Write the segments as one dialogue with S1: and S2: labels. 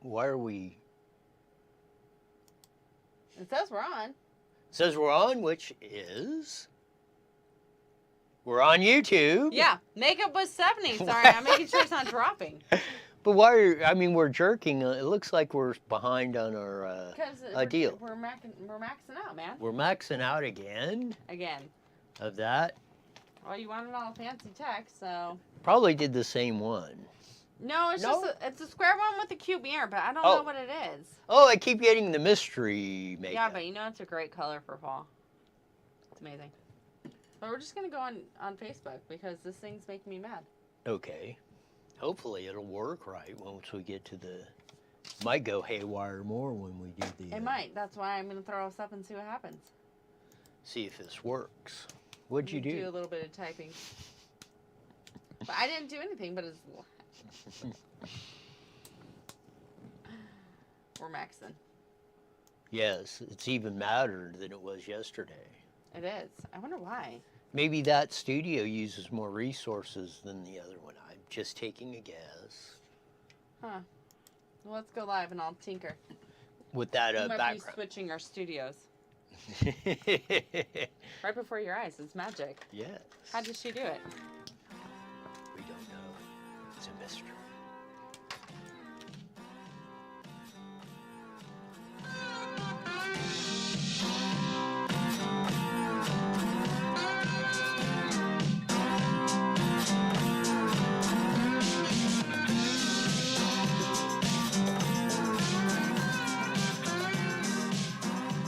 S1: Why are we...
S2: It says we're on.
S1: It says we're on, which is... We're on YouTube.
S2: Yeah, makeup was 70. Sorry, I'm making sure it's not dropping.
S1: But why are... I mean, we're jerking. It looks like we're behind on our deal.
S2: We're maxing out, man.
S1: We're maxing out again
S2: Again.
S1: of that.
S2: Well, you wanted all fancy text, so...
S1: Probably did the same one.
S2: No, it's just it's a square one with a cute mirror, but I don't know what it is.
S1: Oh, I keep getting the mystery makeup.
S2: Yeah, but you know it's a great color for fall. It's amazing. But we're just going to go on Facebook because this thing's making me mad.
S1: Okay. Hopefully it'll work right once we get to the... Might go haywire more when we do the...
S2: It might. That's why I'm going to throw us up and see what happens.
S1: See if this works. What'd you do?
S2: Do a little bit of typing. But I didn't do anything, but it's... We're maxing.
S1: Yes, it's even madder than it was yesterday.
S2: It is. I wonder why.
S1: Maybe that studio uses more resources than the other one. I'm just taking a guess.
S2: Huh. Well, let's go live and I'll tinker.
S1: With that
S2: we might
S1: background.
S2: be switching our studios. Right before your eyes. It's magic.
S1: Yes.
S2: How did she do it?
S1: We don't know. It's a mystery.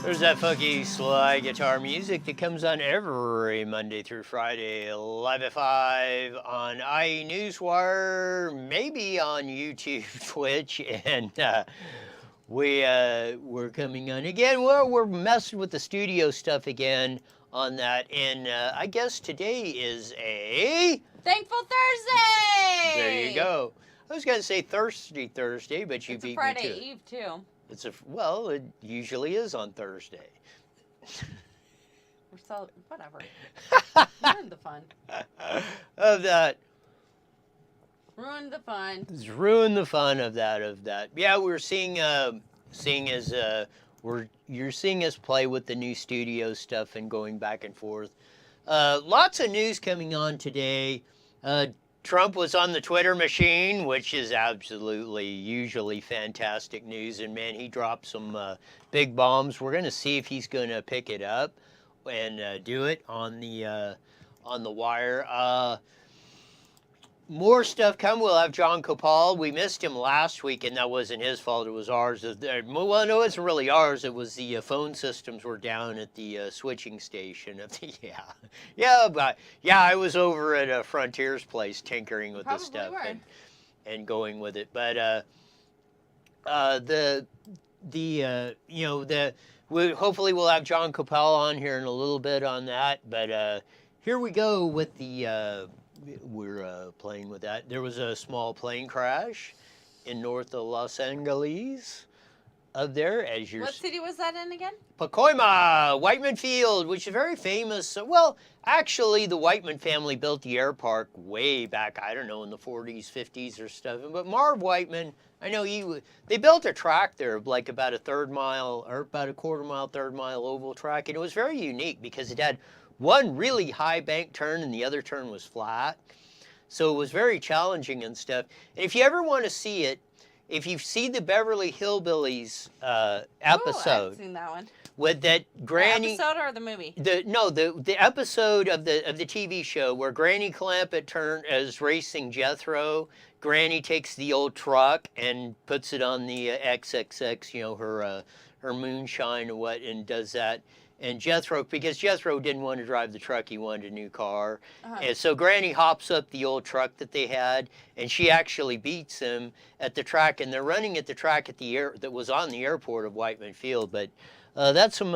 S1: There's that funky slide guitar music that comes on every Monday through Friday, live at 5 on IE Newswire, maybe on YouTube, Twitch, and we're coming on again. Well, we're messing with the studio stuff again on that, and I guess today is a...
S2: Thankful Thursday!
S1: There you go. I was going to say Thirsty Thursday, but you
S2: it's
S1: beat
S2: a Friday
S1: me to it.
S2: Eve, too.
S1: Well, it usually is on Thursday.
S2: We're so, whatever. Ruined the fun.
S1: Of that.
S2: Ruined the fun.
S1: It's ruined the fun of that. Yeah, we're seeing you're seeing us play with the new studio stuff and going back and forth. Lots of news coming on today. Trump was on the Twitter machine, which is absolutely usually fantastic news. And man, he dropped some big bombs. We're going to see if he's going to pick it up and do it on the wire. More stuff come. We'll have John Copal. We missed him last week, and that wasn't his fault. It was ours. Well, no, it wasn't really ours. It was the phone systems were down at the switching station. I was over at Frontier's place tinkering with this stuff and going with it. But hopefully we'll have John Copal on here in a little bit on that. But here we go with the. We're playing with that. There was a small plane crash in north of Los Angeles. Up there, as you're...
S2: What city was that in again?
S1: Pacoima, Whiteman Field, which is very famous. Well, actually, the Whiteman family built the air park way back, I don't know, in the 40s, 50s or stuff. But Marv Whiteman, I know they built a track there, like about a quarter mile, third mile oval track. And it was very unique because it had one really high bank turn and the other turn was flat. So it was very challenging and stuff. And if you ever want to see it, if you see the Beverly Hillbillies episode,
S2: I've seen that one.
S1: With that Granny...
S2: The episode or the movie?
S1: The episode of the TV show where Granny Clampett is racing Jethro. Granny takes the old truck and puts it on the XXX, her moonshine and does that. And because Jethro didn't want to drive the truck, he wanted a new car. And so Granny hops up the old truck that they had, and she actually beats him at the track. And they're running at the track that was on the airport of Whiteman Field. But that's some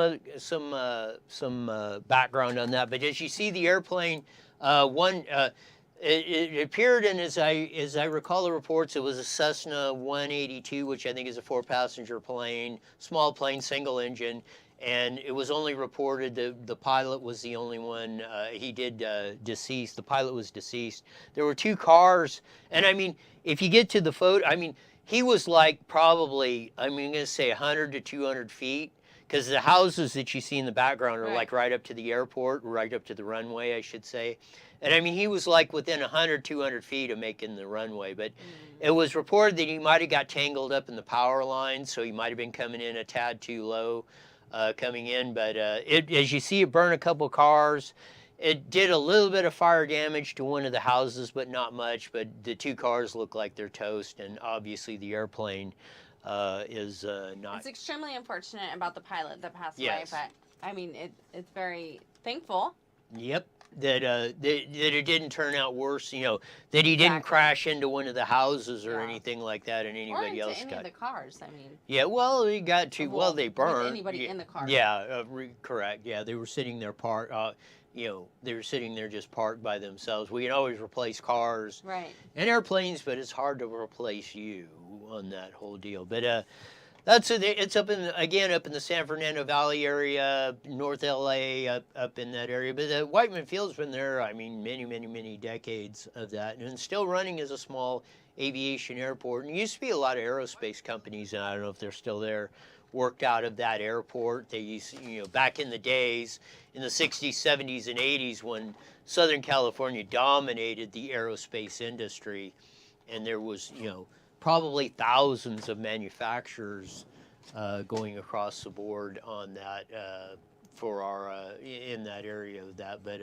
S1: background on that. But as you see the airplane, it appeared, and as I recall the reports, it was a Cessna 182, which I think is a 4-passenger plane, small plane, single engine. and it was only reported that the pilot was the only one. He did deceased. The pilot was deceased. There were 2 cars, and I mean, if you get to the photo, I mean, he was like probably, I'm going to say 100 to 200 feet, because the houses that you see in the background are like right up to the airport, right up to the runway, I should say. And I mean, he was like within 100, 200 feet of making the runway, but it was reported that he might have got tangled up in the power lines, so he might have been coming in a tad too low coming in. But as you see, it burned a couple cars. It did a little bit of fire damage to one of the houses, but not much. But the 2 cars look like they're toast, and obviously the airplane is not.
S2: It's extremely unfortunate about the pilot that passed
S1: Yes.
S2: away, but I mean, it's very thankful.
S1: Yep. That it didn't turn out worse, you know, that he didn't crash into one of the houses or anything like that, and anybody else
S2: any
S1: got.
S2: of the cars, I mean.
S1: Yeah, well, he got to. Well, they burned.
S2: Anybody in the car.
S1: Yeah, correct. Yeah, they were sitting there parked. You know, they were sitting there just parked by themselves. We can always replace cars and airplanes, but it's hard to replace you on that whole deal. But it's up in the San Fernando Valley area, North LA, up in that area. But Whiteman Field's been there, I mean, many decades of that, and it's still running as a small aviation airport. And it used to be a lot of aerospace companies, and I don't know if they're still there, worked out of that airport. They used, you know, back in the days, in the 60s, 70s, and 80s, when Southern California dominated the aerospace industry, and there was, you know, probably thousands of manufacturers going across the board on that for our in that area of that, but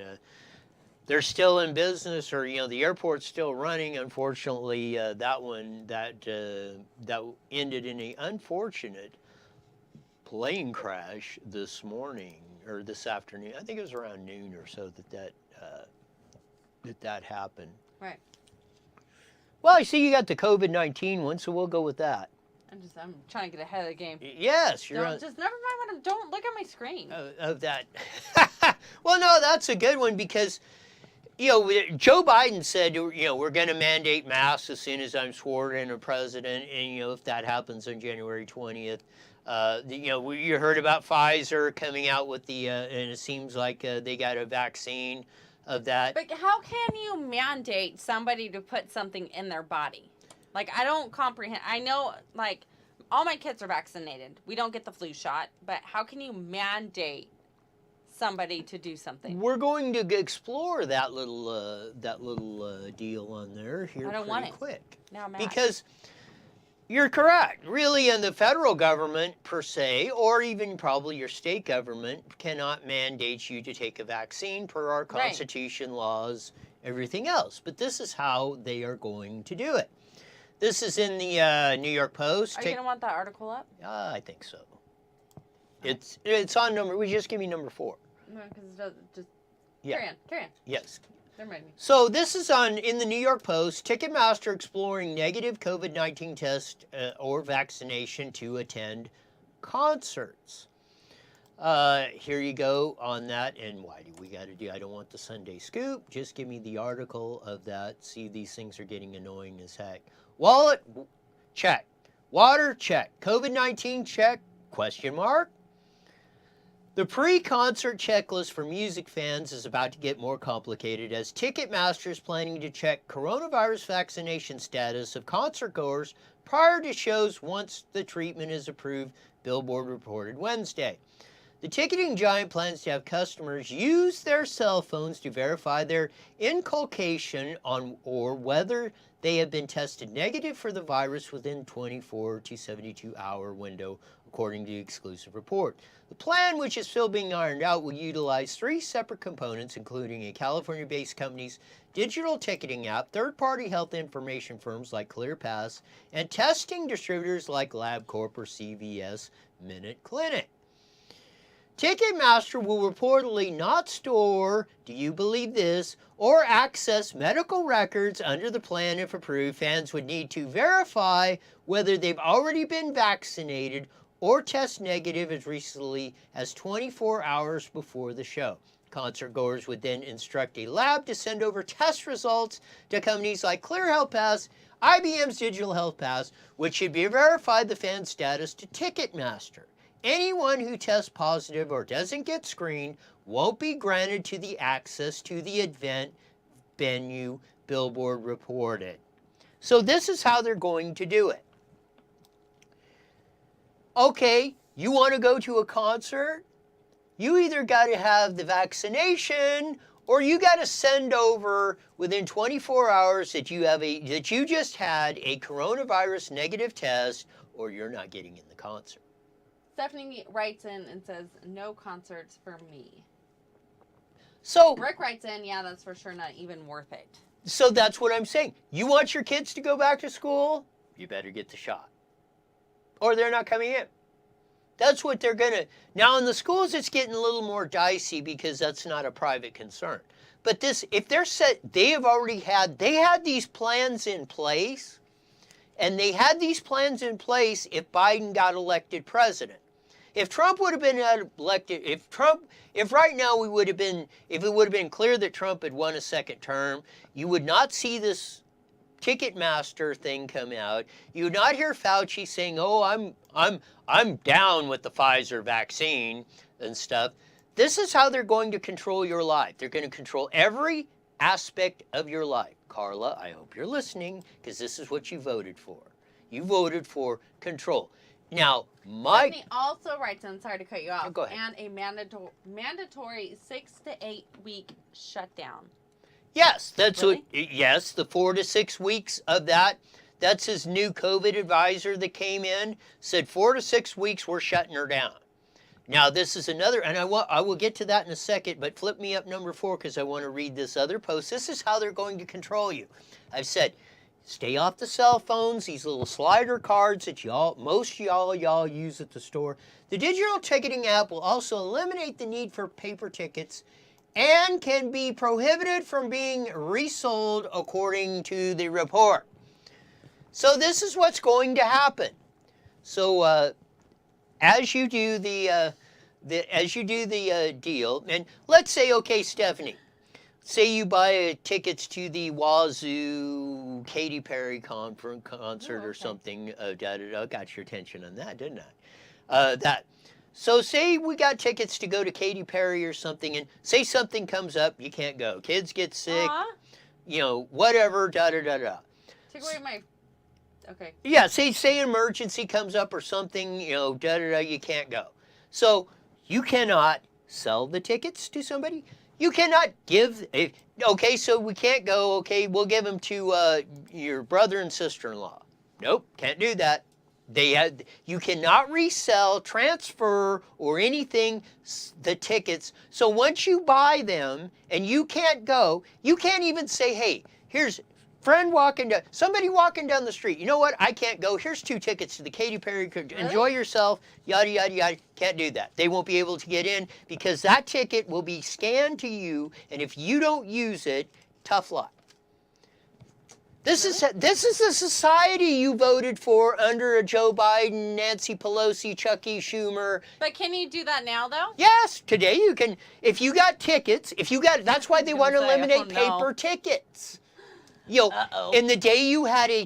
S1: they're still in business, or you know, the airport's still running. Unfortunately, that ended in an unfortunate plane crash this morning or this afternoon. I think it was around noon or so that happened.
S2: Right.
S1: Well, I see you got the COVID-19 one, so we'll go with that.
S2: I'm trying to get ahead of the game.
S1: Yes, you're
S2: Just never mind don't look at my screen.
S1: Of that. Well, no, that's a good one because, you know, Joe Biden said, you know, we're going to mandate masks as soon as I'm sworn in as president, and you know, if that happens on January 20th. You know, you heard about Pfizer coming out with the, and it seems like they got a vaccine of that.
S2: But how can you mandate somebody to put something in their body? Like, I don't comprehend. I know, like, all my kids are vaccinated. We don't get the flu shot. But how can you mandate somebody to do something?
S1: We're going to explore that little deal on there here pretty quick.
S2: Now I'm mad.
S1: Because you're correct. Really, in the federal government, per se, or even probably your state government, cannot mandate you to take a vaccine per our Constitution, laws, everything else. But this is how they are going to do it. This is in the New York Post.
S2: Are you going to want that article up?
S1: I think so. It's on number, we just give me number 4.
S2: No, because it doesn't just... Carry on.
S1: Yes.
S2: Never mind me.
S1: So this is in the New York Post. Ticketmaster exploring negative COVID-19 test or vaccination to attend concerts. Here you go on that. And why do we got to do? I don't want the Sunday scoop. Just give me the article of that. See, these things are getting annoying as heck. Wallet, check. Water, check. COVID-19, check? Question mark. The pre-concert checklist for music fans is about to get more complicated as Ticketmaster is planning to check coronavirus vaccination status of concertgoers prior to shows once the treatment is approved, Billboard reported Wednesday. The ticketing giant plans to have customers use their cell phones to verify their inculcation on or whether they have been tested negative for the virus within 24 to 72 hour window, according to the exclusive report. The plan, which is still being ironed out, will utilize 3 separate components, including a California-based company's digital ticketing app, third-party health information firms like ClearPass, and testing distributors like LabCorp or CVS Minute Clinic. Ticketmaster will reportedly not store, do you believe this, or access medical records under the plan if approved. Fans would need to verify whether they've already been vaccinated or test negative as recently as 24 hours before the show. Concert goers would then instruct a lab to send over test results to companies like Clear Health Pass, IBM's Digital Health Pass, which should be verified the fan's status to Ticketmaster. anyone who tests positive or doesn't get screened won't be granted to the access to the event venue, Billboard reported. So this is how they're going to do it. Okay, you want to go to a concert? You either got to have the vaccination or you got to send over within 24 hours that you just had a coronavirus negative test, or you're not getting in the concert.
S2: Stephanie writes in and says, no concerts for me.
S1: So
S2: Rick writes in, yeah, that's for sure not even worth it.
S1: So that's what I'm saying. You want your kids to go back to school? You better get the shot. Or they're not coming in. That's what they're going to. Now, in the schools, it's getting a little more dicey because that's not a private concern. But this, if they're set, they had these plans in place, and they had these plans in place if Biden got elected president. If Trump would have been elected, if right now if it would have been clear that Trump had won a second term, you would not see this Ticketmaster thing come out. You would not hear Fauci saying, "Oh, I'm down with the Pfizer vaccine and stuff." This is how they're going to control your life. They're going to control every aspect of your life. Carla, I hope you're listening, because this is what you voted for. You voted for control. Now,
S2: Stephanie also writes in, sorry to cut you off,
S1: go ahead.
S2: and a mandatory 6 to 8 week shutdown.
S1: Yes, that's
S2: really?
S1: Yes, the 4 to 6 weeks of that. That's his new COVID advisor that came in, said 4 to 6 weeks, we're shutting her down. Now, this is another, and I will get to that in a second, but flip me up number 4 because I want to read this other post. This is how they're going to control you. I've said, stay off the cell phones, these little slider cards that most y'all use at the store. The digital ticketing app will also eliminate the need for paper tickets and can be prohibited from being resold, according to the report. So this is what's going to happen. So as you do the deal, and let's say, okay, Stephanie, say you buy tickets to the Wazoo Katy Perry concert or something. Got your attention on that, didn't I? So say we got tickets to go to Katy Perry or something, and say something comes up, you can't go. Kids get sick, whatever,
S2: Take away my... Okay.
S1: Yeah, say an emergency comes up or something, you can't go. So you cannot sell the tickets to somebody. You cannot give, okay, so we can't go, okay, we'll give them to your brother and sister-in-law. Nope, can't do that. You cannot resell, transfer, or anything, the tickets. So once you buy them and you can't go, you can't even say, hey, here's somebody walking down the street. You know what? I can't go. Here's 2 tickets to the Katy Perry. Enjoy yourself. Yada, yada, yada. Can't do that. They won't be able to get in because that ticket will be scanned to you. And if you don't use it, tough luck. This is the society you voted for under a Joe Biden, Nancy Pelosi, Chuck E. Schumer.
S2: But can you do that now, though?
S1: Yes, today you can. If you got tickets, that's why they want to eliminate paper tickets. In the day you had a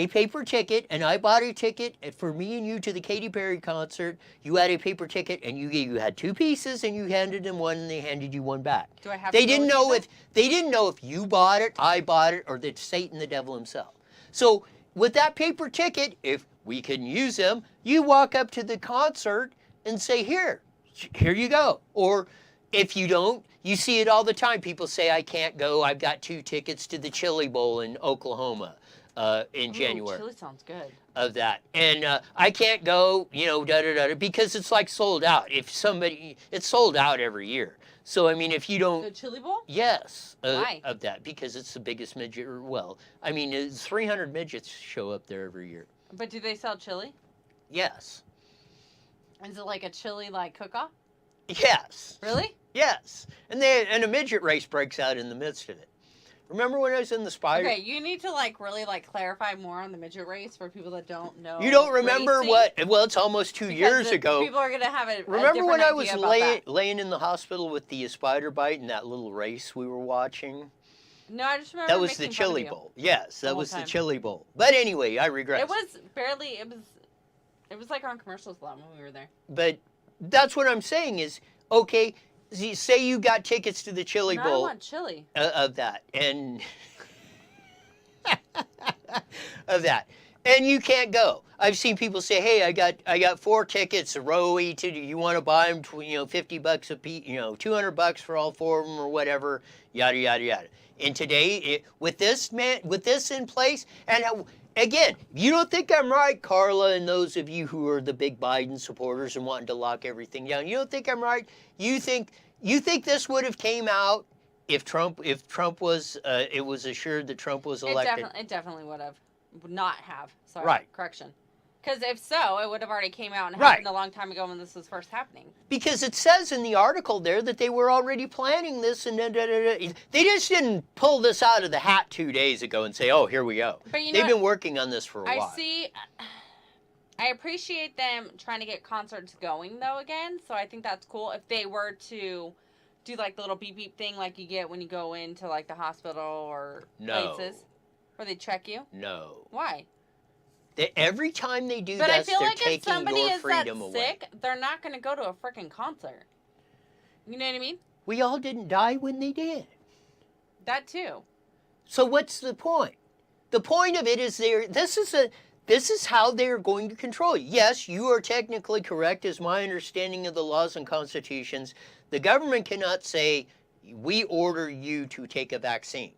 S1: paper ticket, and I bought a ticket for me and you to the Katy Perry concert, you had a paper ticket, and you had 2 pieces, and you handed them one, and they handed you one back.
S2: Do I have
S1: They
S2: to
S1: didn't know if you bought it, I bought it, or that Satan, the devil himself. So with that paper ticket, if we can use them, you walk up to the concert and say, here you go. Or if you don't, you see it all the time. People say, I can't go. I've got 2 tickets to the Chili Bowl in Oklahoma in January.
S2: Chili sounds good.
S1: Of that. And I can't go, because it's like sold out. It's sold out every year. So, I mean, if you don't...
S2: The Chili Bowl?
S1: Yes.
S2: Why?
S1: Of that. Because it's the biggest midget, 300 midgets show up there every year.
S2: But do they sell chili?
S1: Yes.
S2: Is it like a chili cook-off?
S1: Yes.
S2: Really?
S1: Yes. And a midget race breaks out in the midst of it. Remember when I was in the spider?
S2: Okay, you need to really clarify more on the midget race for people that don't know.
S1: You don't remember
S2: racing.
S1: Well, it's almost 2 years ago.
S2: People are going to have a
S1: Remember when I was
S2: laying
S1: laying in the hospital with the spider bite and that little race we were watching?
S2: No, I just remember
S1: that was the Chili Bowl. Yes, that was the Chili Bowl. But anyway, I regret.
S2: It was barely. It was It was like on commercials a lot when we were there.
S1: But that's what I'm saying is, okay, say you got tickets to the Chili
S2: No, I
S1: Bowl
S2: don't want chili.
S1: Of that, and of that, and you can't go. I've seen people say, "Hey, I got 4 tickets, a row each. You want to buy them? $50 a piece. $200 for all 4 of them, or whatever. Yada yada yada." And today, with this in place, and again, you don't think I'm right, Carla, and those of you who are the big Biden supporters and wanting to lock everything down. You don't think I'm right? You think this would have came out if Trump was it was assured that Trump was elected?
S2: It definitely would have. Would not have. Sorry.
S1: Right.
S2: Correction. Because if so, it would have already came out and
S1: Right.
S2: happened a long time ago when this was first happening.
S1: Because it says in the article there that they were already planning this, and they just didn't pull this out of the hat 2 days ago and say, "Oh, here we go."
S2: But you know
S1: They've
S2: what?
S1: been working on this for a while.
S2: I appreciate them trying to get concerts going though again. So I think that's cool. If they were to do like the little beep beep thing like you get when you go into like the hospital or places where they check you.
S1: No.
S2: Why?
S1: Every time they do
S2: But
S1: this,
S2: I feel
S1: they're
S2: like if
S1: taking
S2: somebody
S1: your
S2: is that
S1: freedom away.
S2: sick, they're not going to go to a freaking concert. You know what I mean?
S1: We all didn't die when they did.
S2: That too.
S1: So what's the point? The point of it is this is how they're going to control you. Yes, you are technically correct, is my understanding of the laws and constitutions. The government cannot say, we order you to take a vaccine.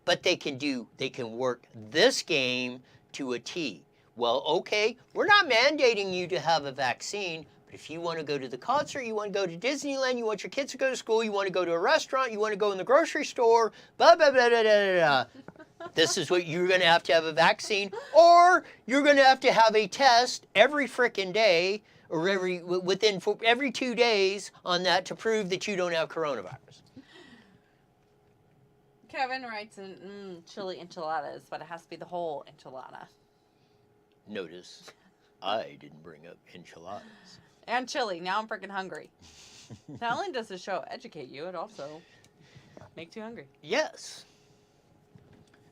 S1: But they can work this game to a T. Well, okay, we're not mandating you to have a vaccine, but if you want to go to the concert, you want to go to Disneyland, you want your kids to go to school, you want to go to a restaurant, you want to go in the grocery store, blah, blah, blah, blah, blah, blah. This is what you're going to have a vaccine, or you're going to have a test every frickin' day, or every 2 days on that to prove that you don't have coronavirus.
S2: Kevin writes in chili enchiladas, but it has to be the whole enchilada.
S1: Notice, I didn't bring up enchiladas.
S2: And chili. Now I'm freaking hungry. Not only does the show educate you, it also makes you hungry.
S1: Yes.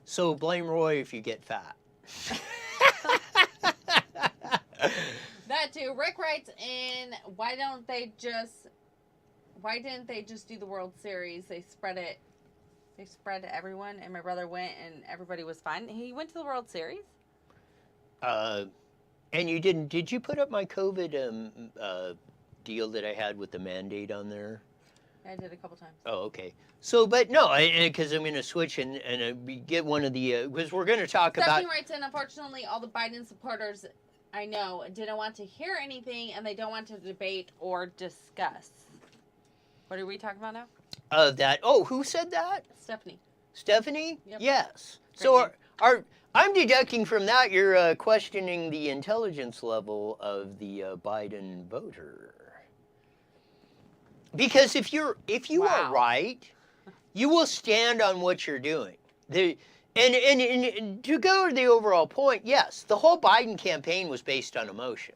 S1: So blame Roy if you get fat.
S2: That too. Rick writes in, why didn't they just do the World Series? They spread to everyone, and my brother went, and everybody was fine. He went to the World Series?
S1: And you didn't, did you put up my COVID deal that I had with the mandate on there?
S2: I did a couple times.
S1: Oh, okay. So, but no, because I'm going to switch and get one of the, because we're going to talk
S2: Stephanie
S1: about.
S2: writes in, unfortunately, all the Biden supporters I know didn't want to hear anything, and they don't want to debate or discuss. What are we talking about now?
S1: Who said that?
S2: Stephanie.
S1: Stephanie?
S2: Yep.
S1: Yes.
S2: Great
S1: So
S2: name.
S1: I'm deducting from that you're questioning the intelligence level of the Biden voter. Because if you
S2: Wow.
S1: are right, you will stand on what you're doing. And to go to the overall point, yes, the whole Biden campaign was based on emotion.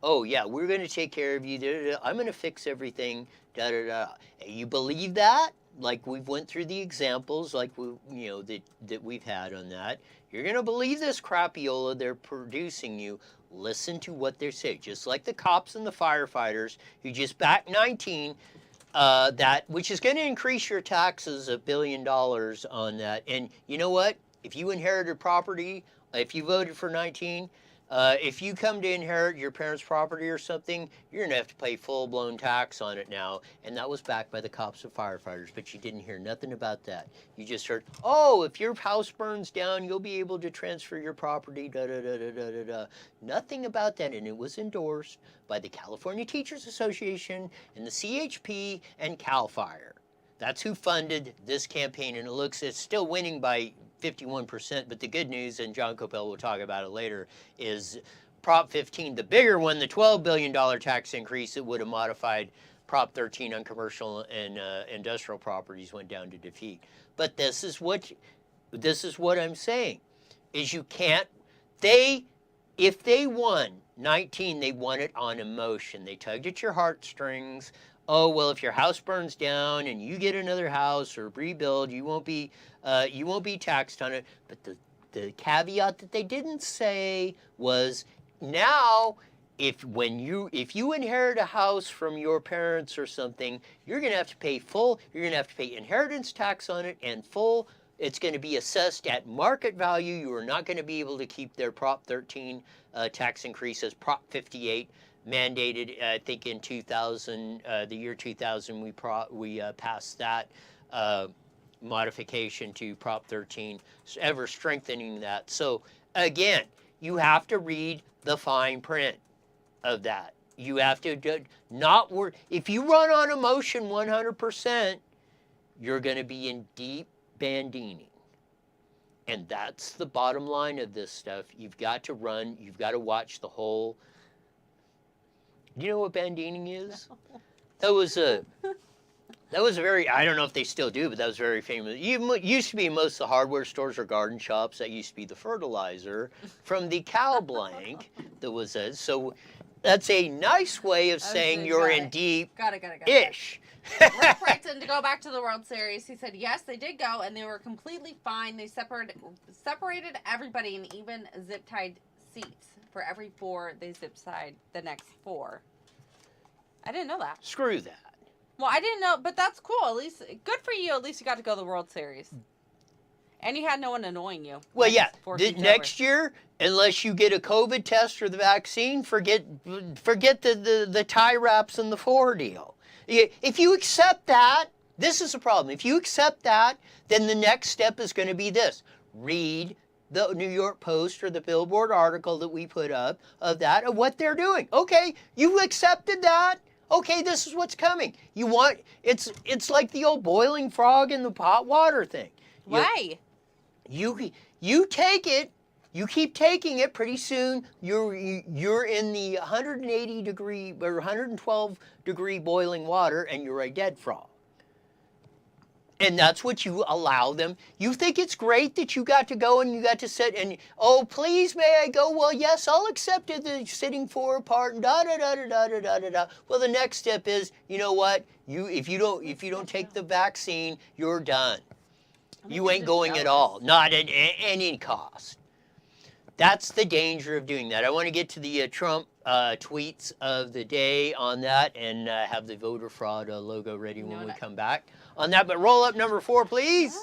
S1: Oh yeah, we're going to take care of you. Da, da, da. I'm going to fix everything. Da da da. You believe that? Like we've went through the examples, like that we've had on that. You're going to believe this crapiola they're producing you. Listen to what they say. Just like the cops and the firefighters who just backed 19, which is going to increase your taxes $1 billion on that. And you know what? If you inherited property, if you voted for 19, if you come to inherit your parents' property or something, you're going to have to pay full-blown tax on it now. And that was backed by the cops and firefighters, but you didn't hear nothing about that. You just heard, oh, if your house burns down, you'll be able to transfer your property, da-da-da-da-da-da-da. Nothing about that, and it was endorsed by the California Teachers Association and the CHP and CAL FIRE. That's who funded this campaign, and it's still winning by 51%, but the good news, and John Coppell will talk about it later, is Prop 15, the bigger one, the $12 billion tax increase that would have modified Prop 13 on commercial and industrial properties went down to defeat. But this is what I'm saying, is you can't, if they won 19, they won it on emotion. They tugged at your heartstrings. Oh, well, if your house burns down and you get another house or rebuild, you won't be taxed on it. But the caveat that they didn't say was, now if you inherit a house from your parents or something, you're going to have to pay full. You're going to have to pay inheritance tax on it and full. It's going to be assessed at market value. You are not going to be able to keep their Prop 13 tax increases. Prop 58 mandated, I think in 2000, the year 2000, we passed that modification to Prop 13, ever strengthening that. So again, you have to read the fine print of that. You have to not work. If you run on emotion 100%, you're going to be in deep bandining. And that's the bottom line of this stuff. You've got to run. You've got to watch the whole. Do you know what bandining is? That was a very, I don't know if they still do, but that was very famous. It used to be in most of the hardware stores or garden shops. That used to be the fertilizer from the cow blank. That was a, so that's a nice way of saying you're in deep
S2: Got it.
S1: ish.
S2: Rick Brighton, to go back to the World Series, he said, yes, they did go, and they were completely fine. They separated everybody and even zip-tied seats. For every 4, they zip-tied the next 4. I didn't know that.
S1: Screw that.
S2: Well, I didn't know, but that's cool. At least, good for you. At least you got to go to the World Series. And you had no one annoying you.
S1: Well, yeah. Next year, unless you get a COVID test or the vaccine, forget the tie wraps and the floor deal. If you accept that, this is a problem. If you accept that, then the next step is going to be this. Read the New York Post or the Billboard article that we put up of what they're doing. Okay, you accepted that. Okay, this is what's coming. It's like the old boiling frog in the pot water thing.
S2: Why?
S1: You take it, you keep taking it, pretty soon you're in the 180 degree or 112 degree boiling water and you're a dead frog. And that's what you allow them. You think it's great that you got to go and you got to sit and, oh, please, may I go? Well, yes, I'll accept it, the sitting 4 apart and da-da-da-da-da-da-da-da. Well, the next step is, you know what? If you don't take the vaccine, you're done. You ain't going at all, not at any cost. That's the danger of doing that. I want to get to the Trump tweets of the day on that and have the voter fraud logo ready when we come back on that. But roll up number 4, please.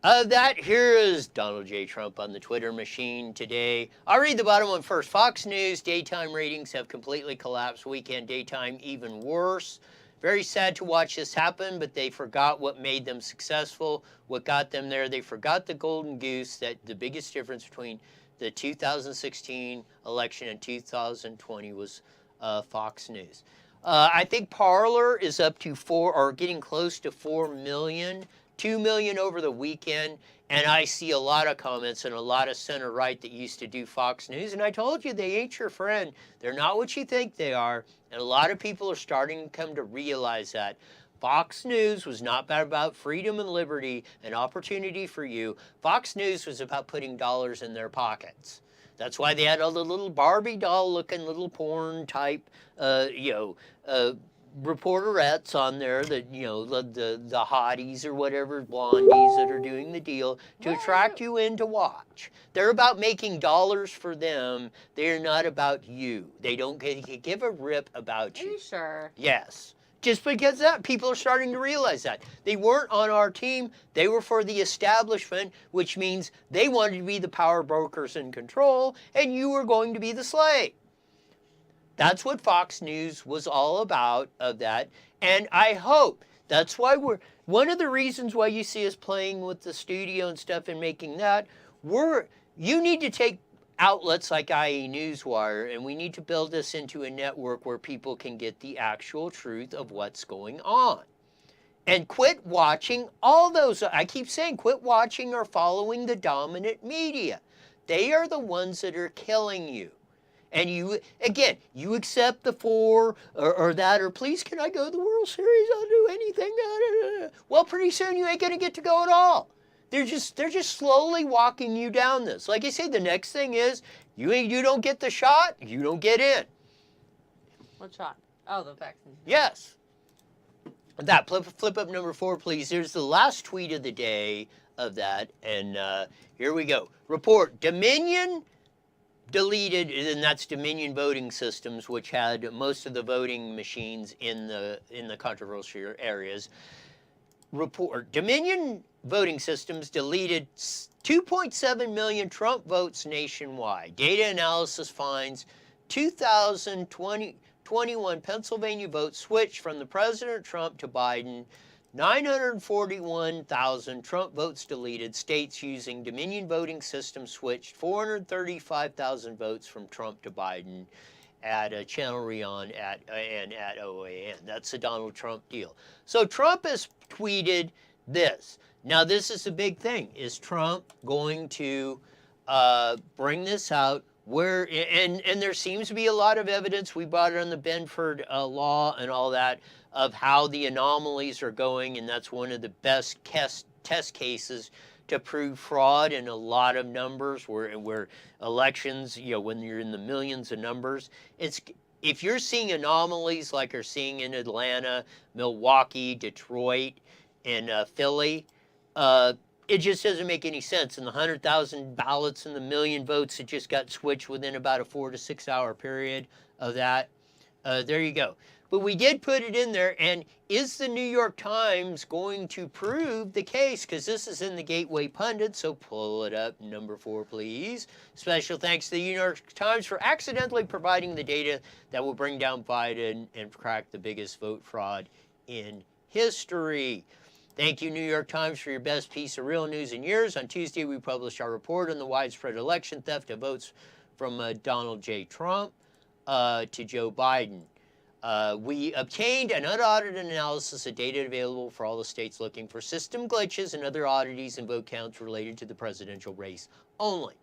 S1: Of that, here is Donald J. Trump on the Twitter machine today. I'll read the bottom one first. Fox News daytime ratings have completely collapsed. Weekend daytime even worse. Very sad to watch this happen, but they forgot what made them successful, what got them there. They forgot the golden goose, that the biggest difference between the 2016 election and 2020 was Fox News. I think Parler is up to 4 or getting close to 4 million, 2 million over the weekend. And I see a lot of comments and a lot of center-right that used to do Fox News. And I told you, they ain't your friend. They're not what you think they are. And a lot of people are starting to come to realize that. Fox News was not about freedom and liberty and opportunity for you. Fox News was about putting dollars in their pockets. That's why they had all the little Barbie doll-looking little porn-type, reporterettes on there that, the hotties or whatever, blondies that are doing the deal to attract you in to watch. They're about making dollars for them. They're not about you. They don't give a rip about you.
S2: Are you sure?
S1: Yes. Just because that, people are starting to realize that. They weren't on our team. They were for the establishment, which means they wanted to be the power brokers in control, and you were going to be the slave. That's what Fox News was all about of that. And I hope that's why one of the reasons why you see us playing with the studio and stuff and making that, you need to take outlets like IE Newswire, and we need to build this into a network where people can get the actual truth of what's going on. And quit watching all those, I keep saying, quit watching or following the dominant media. They are the ones that are killing you. And you accept the 4 or that, or please can I go to the World Series? I'll do anything. Well, pretty soon you ain't going to get to go at all. They're just slowly walking you down this. Like I say, the next thing is you don't get the shot, you don't get in.
S2: What shot? Oh, the vaccine.
S1: Yes. That flip up number 4, please. There's the last tweet of the day of that, and here we go. Report: Dominion deleted, and that's Dominion Voting Systems, which had most of the voting machines in the controversial areas. Report Dominion Voting Systems deleted 2.7 million Trump votes nationwide. Data analysis finds 2021 Pennsylvania votes switched from the President Trump to Biden. 941,000 Trump votes deleted. States using Dominion Voting System switched 435,000 votes from Trump to Biden at Channel Rion and at OAN. That's the Donald Trump deal. So Trump has tweeted this. Now this is a big thing. Is Trump going to bring this out? Where and there seems to be a lot of evidence. We brought it on the Benford law and all that of how the anomalies are going, and that's one of the best test cases to prove fraud in a lot of numbers where elections, when you're in the millions of numbers, if you're seeing anomalies like you're seeing in Atlanta, Milwaukee, Detroit, and Philly, it just doesn't make any sense. And the 100,000 ballots and the million votes that just got switched within about a 4 to 6 hour period of that, there you go. But we did put it in there, and is the New York Times going to prove the case? Because this is in the Gateway Pundit, so pull it up, number 4, please. Special thanks to the New York Times for accidentally providing the data that will bring down Biden and crack the biggest vote fraud in history. Thank you, New York Times, for your best piece of real news in years. On Tuesday, we published our report on the widespread election theft of votes from Donald J. Trump to Joe Biden. We obtained an unaudited analysis of data available for all the states looking for system glitches and other oddities in vote counts related to the presidential race only.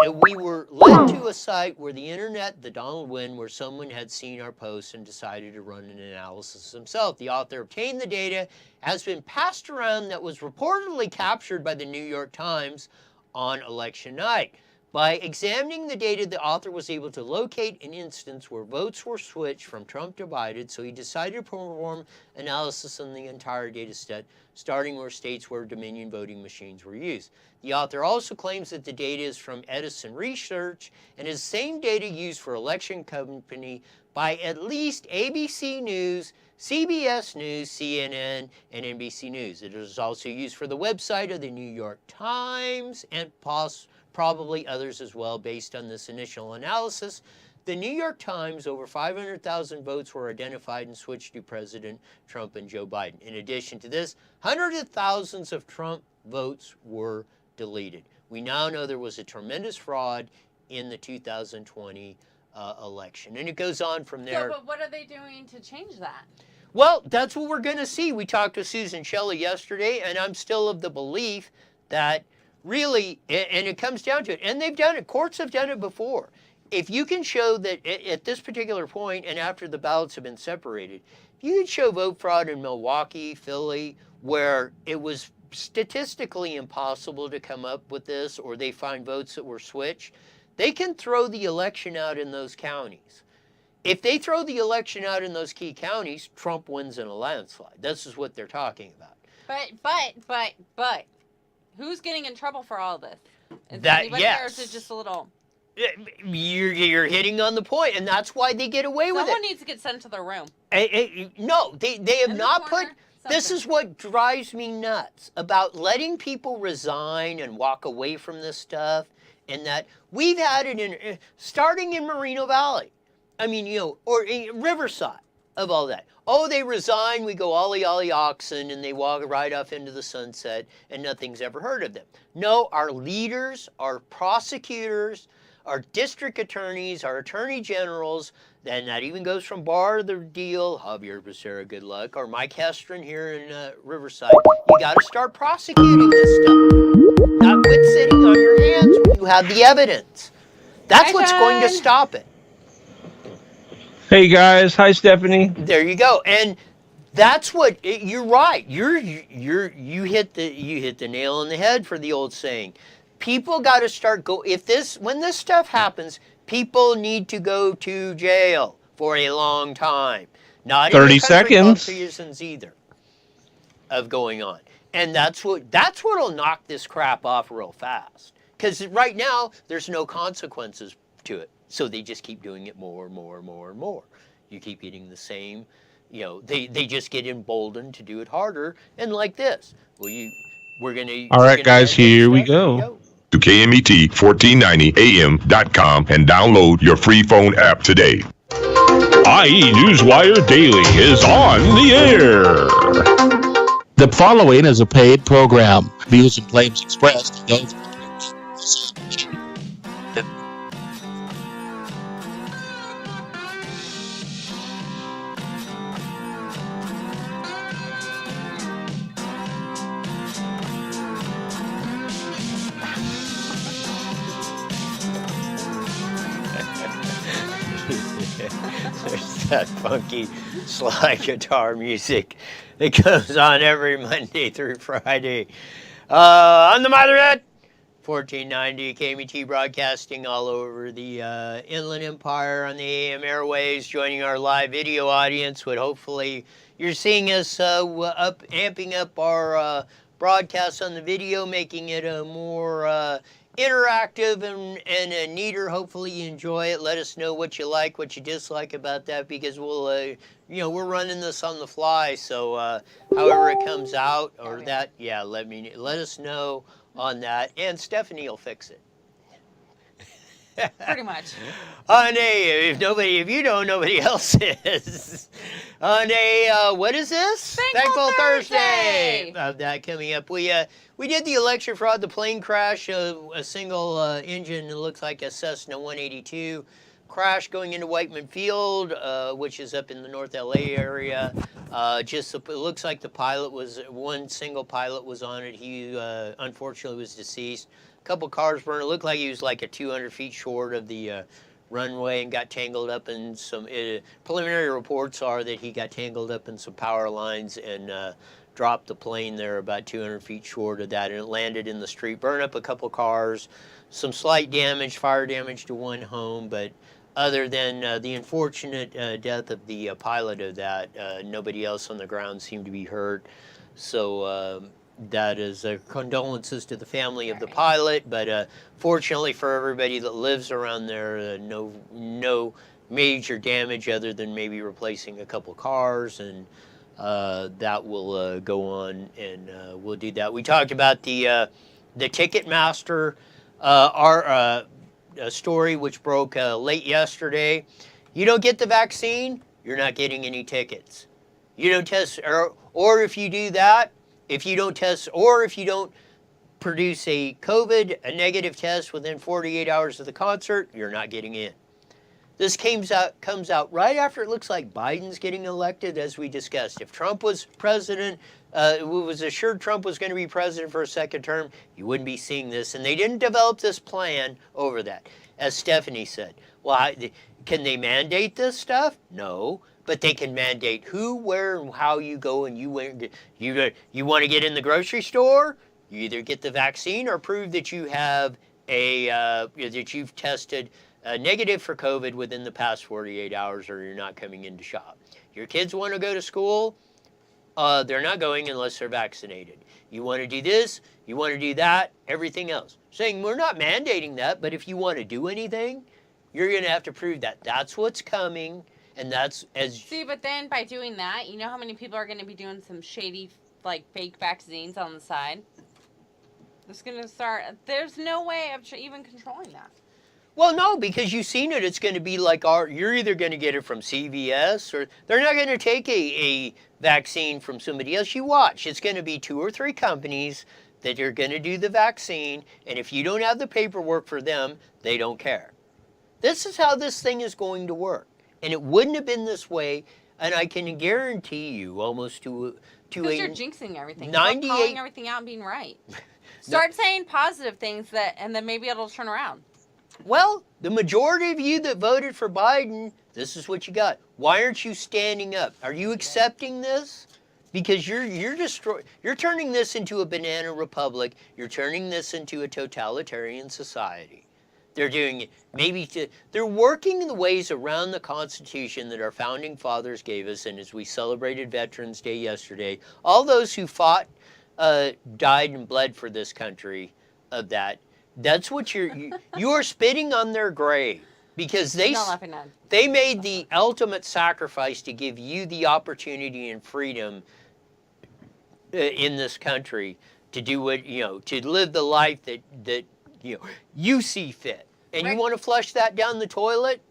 S1: And we were led to a site where the internet, the Donald Wynn, where someone had seen our posts and decided to run an analysis himself. The author obtained the data, has been passed around, that was reportedly captured by the New York Times on election night. By examining the data, the author was able to locate an instance where votes were switched from Trump to Biden, so he decided to perform analysis on the entire data set, starting where states where Dominion voting machines were used. The author also claims that the data is from Edison Research and is the same data used for election company by at least ABC News, CBS News, CNN, and NBC News. It is also used for the website of the New York Times and probably others as well. Based on this initial analysis, the New York Times, over 500,000 votes were identified and switched to President Trump and Joe Biden. In addition to this, hundreds of thousands of Trump votes were deleted. We now know there was a tremendous fraud in the 2020 election. And it goes on from there.
S2: So, but what are they doing to change that?
S1: Well, that's what we're going to see. We talked to Susan Shelley yesterday, and I'm still of the belief that really, and it comes down to it, and they've done it, courts have done it before. If you can show that at this particular point and after the ballots have been separated, if you can show vote fraud in Milwaukee, Philly, where it was statistically impossible to come up with this, or they find votes that were switched, they can throw the election out in those counties. If they throw the election out in those key counties, Trump wins in a landslide. This is what they're talking about.
S2: But, who's getting in trouble for all this? Is
S1: that,
S2: anybody
S1: yes.
S2: Or is it just a little...
S1: You're hitting on the point, and that's why they get away with it.
S2: Someone needs to get sent to their room.
S1: No, they have not put...
S2: Something.
S1: This is what drives me nuts about letting people resign and walk away from this stuff, and that we've had it in starting in Moreno Valley. I mean, or in Riverside of all that. Oh, they resign, we go ollie ollie oxen, and they walk right off into the sunset, and nothing's ever heard of them. No, our leaders, our prosecutors, our district attorneys, our attorney generals, and that even goes from Barr the deal, Javier Becerra, good luck, or Mike Hestron here in Riverside. You got to start prosecuting this stuff. Not quit sitting on your hands when you have the evidence. That's what's going to stop it.
S3: Hey guys, hi Stephanie.
S1: There you go, and that's what you're right. You hit the nail on the head for the old saying. People got to start when this stuff happens, people need to go to jail for a long time. Not
S3: 30 seconds
S1: reasons either of going on, and that's what'll knock this crap off real fast. because right now there's no consequences to it. So they just keep doing it more and more and more and more. You keep getting the same, they just get emboldened to do it harder. And like this, we're gonna
S3: All right, guys,
S1: mandate
S3: here we
S1: stuff. Here you
S3: go.
S1: go.
S4: To KMET1490am.com and download your free phone app today.
S3: IE Newswire Daily is on the air.
S5: The following is a paid program. Views and claims expressed.
S1: There's that funky slide guitar music that comes on every Monday through Friday. On the Motherhead, 1490 KMET broadcasting all over the Inland Empire on the AM airways, joining our live video audience. But hopefully you're seeing us amping up our broadcast on the video, making it a more interactive and neater. Hopefully you enjoy it. Let us know what you like, what you dislike about that, because we'll we're running this on the fly. So however it comes out or that, let us know on that, and Stephanie will fix it.
S2: Pretty much.
S1: If you don't, nobody else is. On a, what is this?
S2: Thankful Thursday!
S1: Of that coming up. We did the election fraud, the plane crash, a single engine, it looks like a Cessna 182 crash going into Whiteman Field, which is up in the North LA area. It looks like one single pilot was on it. He unfortunately was deceased. A couple cars burned. It looked like he was like 200 feet short of the runway and got tangled up in some. Preliminary reports are that he got tangled up in some power lines and dropped the plane there about 200 feet short of that, and it landed in the street, burned up a couple cars, some slight damage, fire damage to one home, but other than the unfortunate death of the pilot of that, nobody else on the ground seemed to be hurt. So that is condolences to the family of the pilot, but fortunately for everybody that lives around there, no major damage other than maybe replacing a couple cars, and that will go on, and we'll do that. We talked about the Ticketmaster story, which broke late yesterday. You don't get the vaccine, you're not getting any tickets. You don't test, or if you do that, if you don't test, or if you don't produce a negative test within 48 hours of the concert, you're not getting in. This comes out right after it looks like Biden's getting elected, as we discussed. If Trump was president, it was assured Trump was going to be president for a second term, you wouldn't be seeing this. And they didn't develop this plan over that. As Stephanie said, well, can they mandate this stuff? No. But they can mandate who, where, and how you go, and you want to get in the grocery store, you either get the vaccine or prove that you have that you've tested negative for COVID within the past 48 hours, or you're not coming in to shop. Your kids want to go to school, they're not going unless they're vaccinated. You want to do this, you want to do that, everything else. Saying we're not mandating that, but if you want to do anything, you're going to have to prove that. That's what's coming. And that's
S2: but then by doing that, you know how many people are going to be doing some shady, fake vaccines on the side? It's going to start. There's no way of even controlling that.
S1: Well, no, because you've seen it. It's going to be like you're either going to get it from CVS, or they're not going to take a vaccine from somebody else. You watch. It's going to be 2 or 3 companies that are going to do the vaccine, and if you don't have the paperwork for them, they don't care. This is how this thing is going to work. And it wouldn't have been this way, and I can guarantee you almost to
S2: because you're jinxing everything. Stop calling everything out and being right. Start saying positive things and then maybe it'll turn around.
S1: Well, the majority of you that voted for Biden, this is what you got. Why aren't you standing up? Are you accepting this? Because you're turning this into a banana republic. You're turning this into a totalitarian society. They're doing it they're working the ways around the Constitution that our founding fathers gave us. And as we celebrated Veterans Day yesterday, all those who fought, died and bled for this country, of that, That's what you are spitting on their grave, because
S2: Not laughing at.
S1: they made the ultimate sacrifice to give you the opportunity and freedom in this country to do what, to live the life that you see fit. And you
S2: Rick-
S1: want to flush that down the toilet?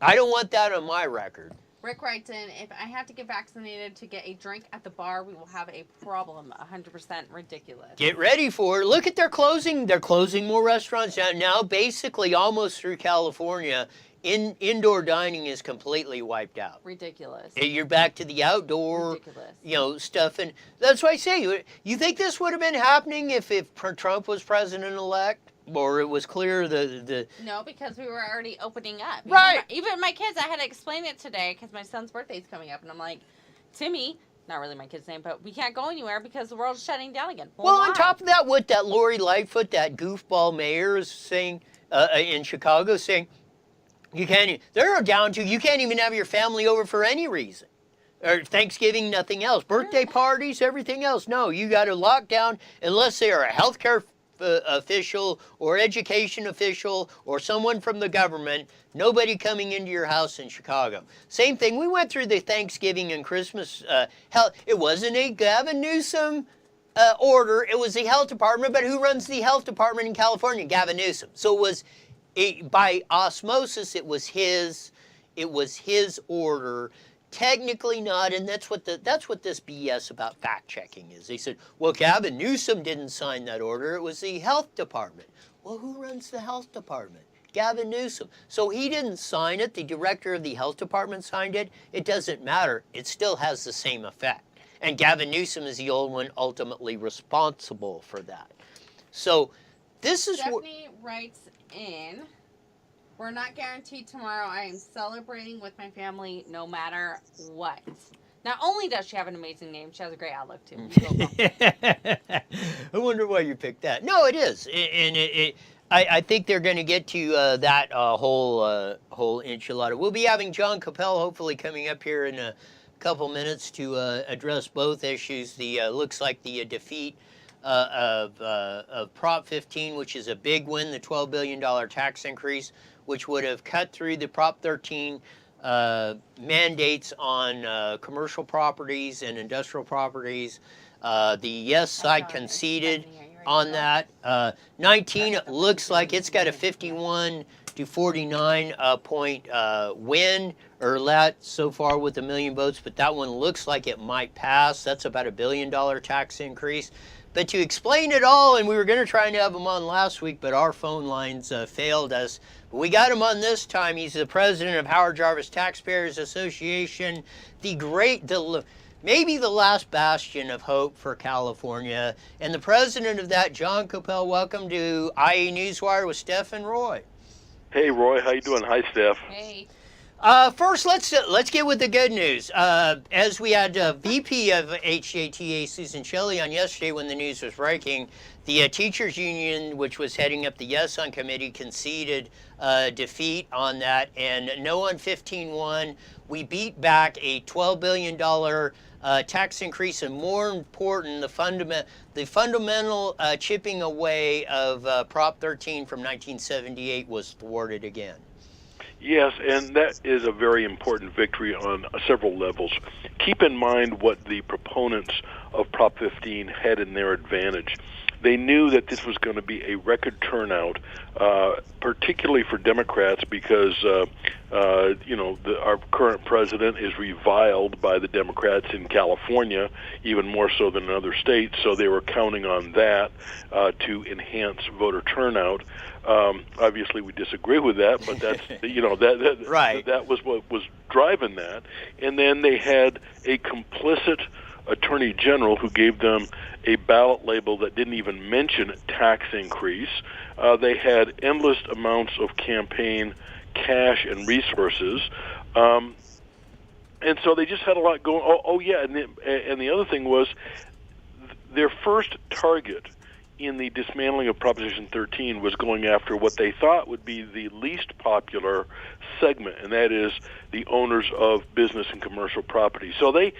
S1: I don't want that on my record.
S2: Rick writes in, if I have to get vaccinated to get a drink at the bar, we will have a problem. 100% ridiculous.
S1: Get ready for it. Look at their closing. They're closing more restaurants down. Now, basically, almost through California, indoor dining is completely wiped out.
S2: Ridiculous.
S1: You're back to the outdoor,
S2: Ridiculous.
S1: stuff. And that's why I say, you think this would have been happening if Trump was president-elect? Or it was clear the
S2: No, because we were already opening up.
S1: Right.
S2: Even my kids, I had to explain it today because my son's birthday is coming up. And I'm like, Timmy, not really my kid's name, but we can't go anywhere because the world's shutting down again.
S1: Well,
S2: why?
S1: on top of that, what that Lori Lightfoot, that goofball mayor, is saying in Chicago, saying you can't. They're down to you can't even have your family over for any reason, or Thanksgiving, nothing else, birthday parties, everything else. No, you got to lock down unless they are a healthcare official or education official or someone from the government. Nobody coming into your house in Chicago. Same thing. We went through the Thanksgiving and Christmas health. It wasn't a Gavin Newsom order. It was the health department. But who runs the health department in California? Gavin Newsom. So it was by osmosis. It was his order. Technically not, and that's what this BS about fact checking is. They said, well, Gavin Newsom didn't sign that order. It was the health department. Well, who runs the health department? Gavin Newsom. So he didn't sign it. The director of the health department signed it. It doesn't matter. It still has the same effect. And Gavin Newsom is the old one ultimately responsible for that. So this is what
S2: Stephanie writes in, we're not guaranteed tomorrow. I am celebrating with my family no matter what. Not only does she have an amazing name, she has a great outlook too.
S1: I wonder why you picked that. No, it is. And I think they're going to get to that whole enchilada. We'll be having John Capel hopefully coming up here in a couple minutes to address both issues. The looks like the defeat of Prop 15, which is a big win, the $12 billion tax increase, which would have cut through the Prop 13 mandates on commercial properties and industrial properties. The yes side conceded on that. 19 looks like it's got a 51 to 49 point win, or that so far with 1 million votes, but that one looks like it might pass. That's about $1 billion tax increase. But to explain it all, and we were going to try and have him on last week, but our phone lines failed us. But we got him on this time. He's the president of Howard Jarvis Taxpayers Association, maybe the last bastion of hope for California. And the president of that, John Capel, welcome to IE Newswire with Steph and Roy.
S6: Hey, Roy. How you doing? Hi, Steph.
S2: Hey.
S1: First, let's get with the good news. As we had VP of HJTA Susan Shelley on yesterday when the news was breaking, the teachers union, which was heading up the Yes on committee, conceded defeat on that, and no on 15-1. We beat back a $12 billion tax increase, and more important, the fundamental chipping away of Prop 13 from 1978 was thwarted again.
S6: Yes, and that is a very important victory on several levels. Keep in mind what the proponents of Prop 15 had in their advantage. They knew that this was going to be a record turnout, particularly for Democrats, because our current president is reviled by the Democrats in California, even more so than in other states. So they were counting on that to enhance voter turnout. Obviously, we disagree with that, but that's
S1: Right.
S6: That was what was driving that. And then they had a complicit attorney general who gave them a ballot label that didn't even mention tax increase. They had endless amounts of campaign cash and resources, and so they just had a lot going. And the other thing was their first target in the dismantling of Proposition 13 was going after what they thought would be the least popular segment, and that is the owners of business and commercial property. So the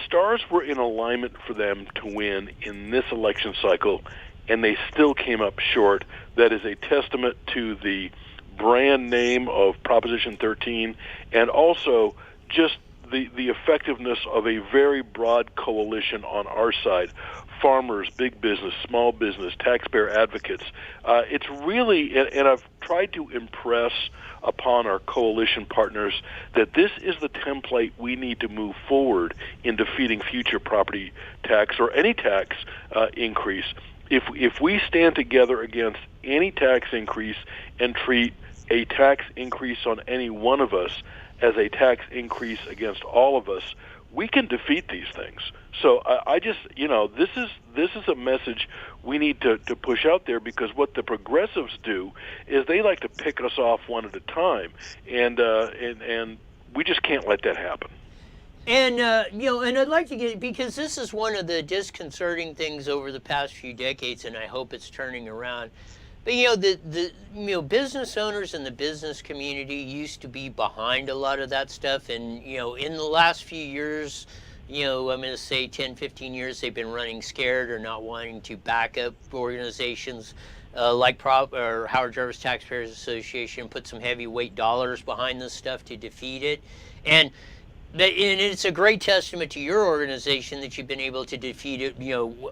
S6: stars were in alignment for them to win in this election cycle and they still came up short. That is a testament to the brand name of Proposition 13, and also just the effectiveness of a very broad coalition on our side. Farmers, big business, small business, taxpayer advocates. It's really, and I've tried to impress upon our coalition partners that this is the template we need to move forward in defeating future property tax or any tax increase. If we stand together against any tax increase and treat a tax increase on any one of us as a tax increase against all of us, we can defeat these things. So I just, this is a message we need to push out there, because what the progressives do is they like to pick us off one at a time, and we just can't let that happen.
S1: And, and I'd like to get, because this is one of the disconcerting things over the past few decades, and I hope it's turning around. But, the business owners and the business community used to be behind a lot of that stuff. And, in the last few years, I'm going to say 10, 15 years, they've been running scared or not wanting to back up organizations like Howard Jarvis Taxpayers Association, put some heavyweight dollars behind this stuff to defeat it. And it's a great testament to your organization that you've been able to defeat it,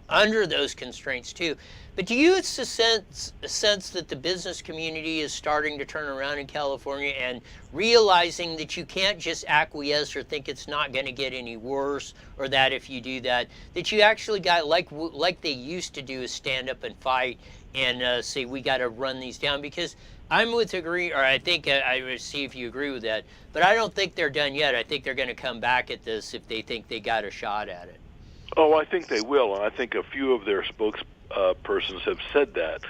S1: under those constraints too. But do you sense that the business community is starting to turn around in California and realizing that you can't just acquiesce or think it's not going to get any worse, or that if you do that, that you actually got, like they used to do, is stand up and fight and say, we got to run these down? Because I think I would see if you agree with that, but I don't think they're done yet. I think they're going to come back at this if they think they got a shot at it.
S6: Oh, I think they will, and I think a few of their spokespersons have said that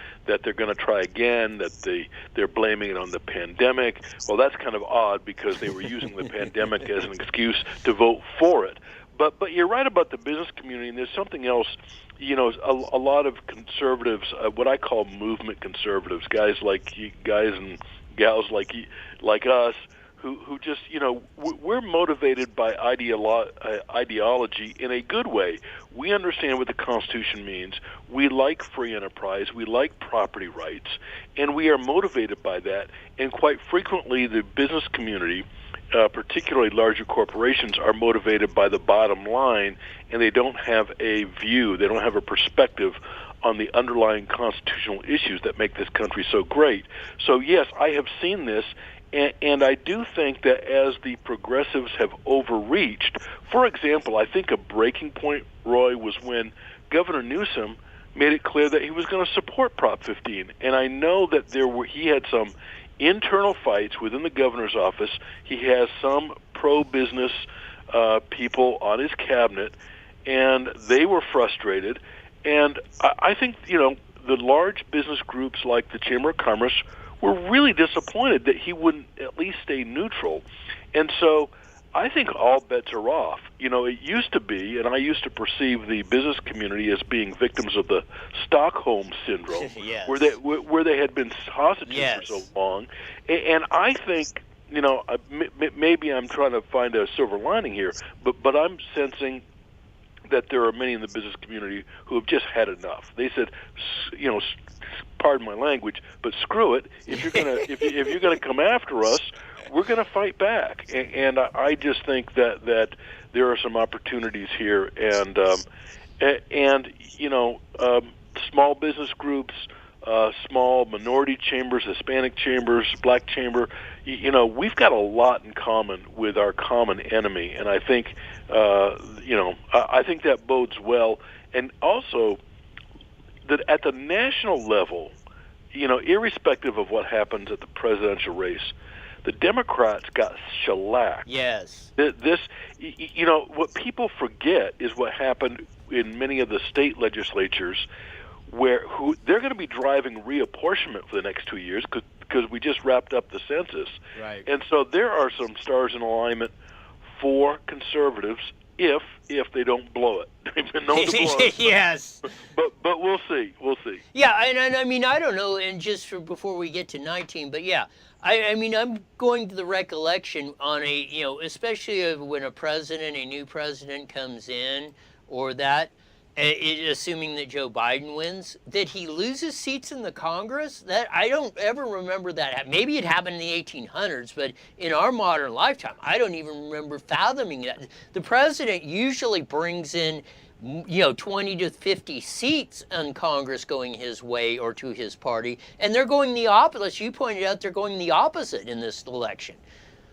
S6: they're going to try again, that they're blaming it on the pandemic. Well, that's kind of odd, because they were using the pandemic as an excuse to vote for it. But you're right about the business community, and there's something else. A lot of conservatives, what I call movement conservatives, guys and gals like us, who just, we're motivated by ideology in a good way. We understand what the Constitution means. We like free enterprise. We like property rights, and we are motivated by that. And quite frequently, the business community, particularly larger corporations, are motivated by the bottom line, and they don't have a view, they don't have a perspective on the underlying constitutional issues that make this country so great. So yes, I have seen this, and I do think that as the progressives have overreached, for example, I think a breaking point, Roy, was when Governor Newsom made it clear that he was going to support Prop 15, and I know that he had some internal fights within the governor's office. He has some pro-business people on his cabinet, and they were frustrated. And I think, the large business groups like the Chamber of Commerce were really disappointed that he wouldn't at least stay neutral. And so I think all bets are off. It used to be, and I used to perceive the business community as being victims of the Stockholm syndrome,
S1: yes,
S6: where they had been hostages
S1: yes,
S6: for so long. And I think, maybe I'm trying to find a silver lining here, but I'm sensing that there are many in the business community who have just had enough. They said, pardon my language, but screw it. If you're gonna if you're gonna come after us, we're going to fight back. And I just think that there are some opportunities here, and small business groups, small minority chambers, Hispanic chambers, black chamber, we've got a lot in common with our common enemy, and I think I think that bodes well. And also that at the national level, irrespective of what happens at the presidential race, the Democrats got shellacked.
S1: Yes.
S6: What people forget is what happened in many of the state legislatures, who they're going to be driving reapportionment for the next 2 years because we just wrapped up the census.
S1: Right.
S6: And so there are some stars in alignment for conservatives if they don't blow it. They've been known to blow it.
S1: Yes.
S6: But we'll see. We'll see.
S1: Yeah, and I mean, I don't know, and just before we get to 19, but yeah, I mean, I'm going to the recollection on especially when a new president comes in, or that, assuming that Joe Biden wins, that he loses seats in the Congress. That I don't ever remember that. Maybe it happened in the 1800s, but in our modern lifetime, I don't even remember fathoming that. The president usually brings in 20 to 50 seats in Congress going his way or to his party, and they're going the opposite. As you pointed out, they're going the opposite in this election.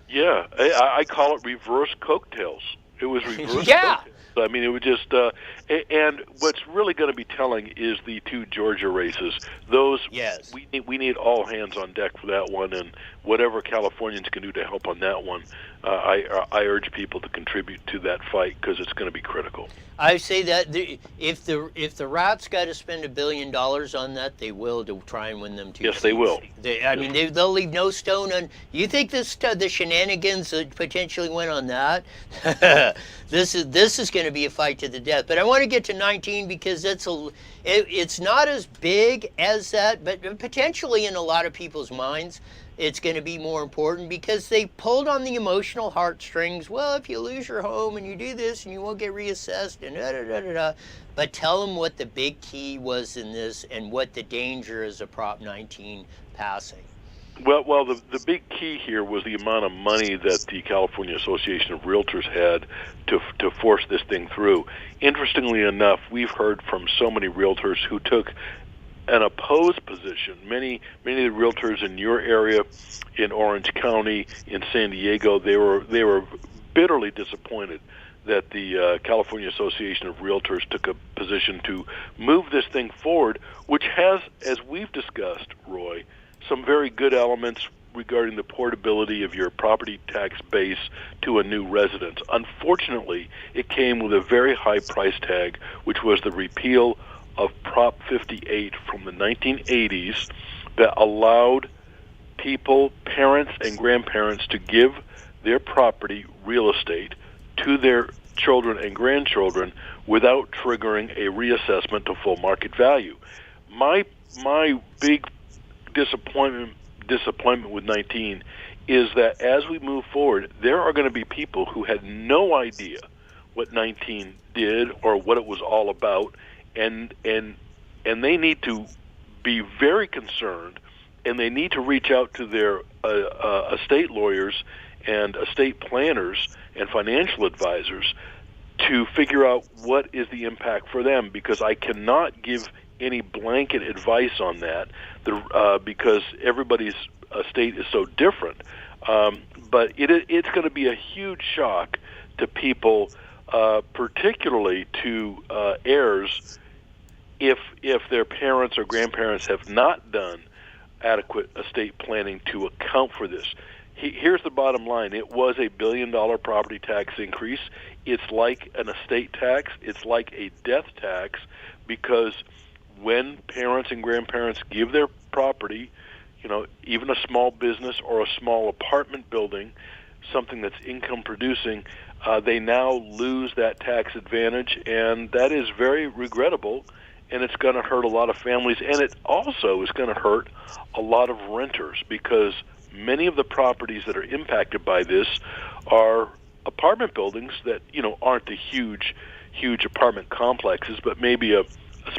S6: Yeah, I call it reverse coattails. It was reverse
S1: yeah.
S6: coattails. I mean, it would just, and what's really going to be telling is the two Georgia races. Those,
S1: yes.
S6: we need all hands on deck for that one, and whatever Californians can do to help on that one, I urge people to contribute to that fight because it's going to be critical.
S1: I say that if the rats got to spend $1 billion on that, they will to try and win them 2
S6: Yes,
S1: seats.
S6: they will.
S1: They'll leave no stone un. You think the shenanigans that potentially went on that? This is going to be a fight to the death. But I want to get to 19 because it's not as big as that, but potentially in a lot of people's minds, it's going to be more important because they pulled on the emotional heartstrings. Well, if you lose your home and you do this and you won't get reassessed and da-da-da-da-da. But tell them what the big key was in this and what the danger is of Prop 19 passing.
S6: Well, the big key here was the amount of money that the California Association of Realtors had to force this thing through. Interestingly enough, we've heard from so many realtors who took an opposed position. Many of the realtors in your area, in Orange County, in San Diego, they were bitterly disappointed that the California Association of Realtors took a position to move this thing forward, which has, as we've discussed, Roy, some very good elements regarding the portability of your property tax base to a new residence. Unfortunately, it came with a very high price tag, which was the repeal of Prop 58 from the 1980s that allowed people, parents and grandparents, to give their property real estate to their children and grandchildren without triggering a reassessment to full market value. My big disappointment with 19 is that as we move forward, there are going to be people who had no idea what 19 did or what it was all about, and they need to be very concerned, and they need to reach out to their estate lawyers and estate planners and financial advisors to figure out what is the impact for them, because I cannot give any blanket advice on that because everybody's estate is so different. But it's going to be a huge shock to people, particularly to heirs, if their parents or grandparents have not done adequate estate planning to account for this. Here's the bottom line. It was a $1 billion property tax increase. It's like an estate tax. It's like a death tax, because when parents and grandparents give their property, even a small business or a small apartment building, something that's income producing, they now lose that tax advantage, and that is very regrettable, and it's going to hurt a lot of families, and it also is going to hurt a lot of renters, because many of the properties that are impacted by this are apartment buildings that aren't the huge apartment complexes, but maybe a